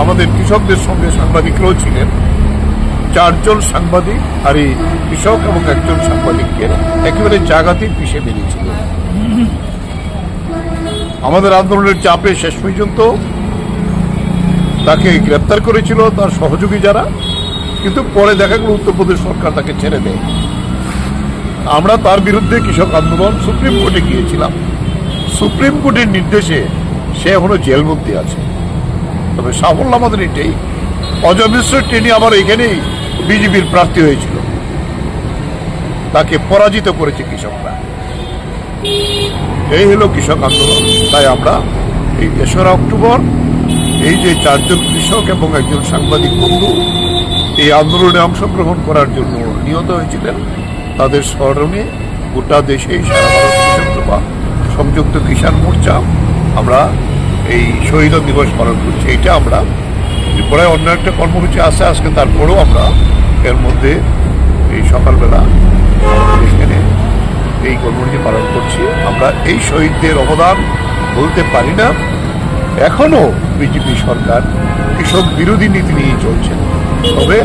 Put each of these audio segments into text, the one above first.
আমাদের কৃষকদের সঙ্গে সাংবাদিকরাও ছিলেন। 4 জন সাংবাদিক আর এই কৃষক এবং একজন সাংবাদিককে একেবারে জায়গাতেই পিষে বেরিয়েছিল। আমাদের আন্দোলনের চাপে শেষ পর্যন্ত তাকে গ্রেপ্তার করেছিল তার সহযোগী যারা, কিন্তু পরে দেখা গেল উত্তরপ্রদেশ সরকার তাকে ছেড়ে দেয়। আমরা তার বিরুদ্ধে কৃষক আন্দোলন সুপ্রিম কোর্টে গিয়েছিলাম। সুপ্রিম কোর্টের নির্দেশে সে এখনো জেলবন্দি আছে। তবে সাফল্য আমাদের এটাই, অজয় মিশ্র ট্রেনে আবার এখানেই বিজেপির প্রার্থী হয়েছিল, তাকে পরাজিত করেছে কৃষকরা। এই হলো কৃষক আন্দোলন। তাই আমরা এই 3রা অক্টোবর এই যে 4 জন কৃষক এবং একজন সাংবাদিক বন্ধু এই আন্দোলনে অংশগ্রহণ করার জন্য নিহত হয়েছিলেন, তাদের স্মরণে গোটা দেশে সারা ভারত কৃষক সভা, সংযুক্ত কিষাণ মোর্চা আমরা এই শহীদ দিবস পালন করছি। এটা আমরা ত্রিপুরায় অন্য একটা কর্মসূচি আছে আজকে, তারপরেও আমরা এর মধ্যে এই সকালবেলা এখানে এই কর্মসূচি পালন করছি। আমরা এই শহীদদের অবদান বলতে পারি না। এখনো বিজেপি সরকার কৃষক বিরোধী নীতি নিয়ে চলছে, তবে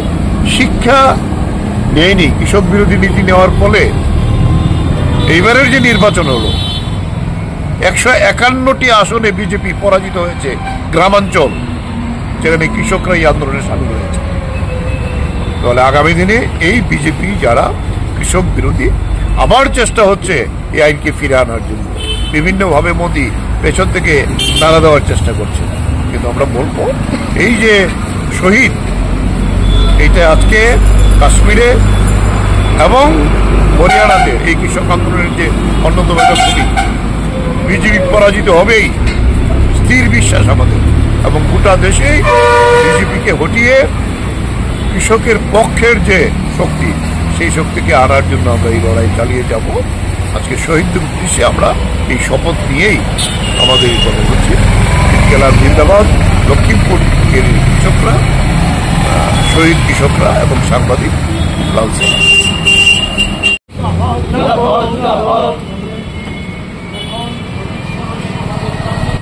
শিক্ষা নেয়নি। কৃষক বিরোধী নীতি নেওয়ার ফলে এইবারের যে নির্বাচন হলো 151টি আসনে বিজেপি পরাজিত হয়েছে গ্রামাঞ্চল, যেখানে কৃষকরা এই আন্দোলনে সামিল হয়েছে। তাহলে আগামী দিনে এই বিজেপি যারা কৃষক বিরোধী, আবার চেষ্টা হচ্ছে এই আইনকে ফিরে আনার জন্য। বিভিন্নভাবে মোদি পেছন থেকে নাড়া দেওয়ার চেষ্টা করছে, কিন্তু আমরা বলবো এই যে শহীদ, এইটা আজকে কাশ্মীরে এবং হরিয়ানাতে এই কৃষক আন্দোলনের যে অন্যতম একটা ভূমি, বিজেপি পরাজিত হবেই স্থির বিশ্বাস আমাদের। এবং গোটা দেশে বিজেপিকে হটিয়ে কৃষকের পক্ষের যে শক্তি, সেই শক্তিকে আনার জন্য আমরা এই লড়াই চালিয়ে যাব। আজকে শহীদদের উদ্দেশ্যে আমরা এই শপথ নিয়েই আমাদের এই কর্মসূচি। জেলার জিন্দাবাদ, লক্ষ্মীমপুরের কৃষকরা, শহীদ কৃষকরা এবং সাংবাদিক লাল সিং।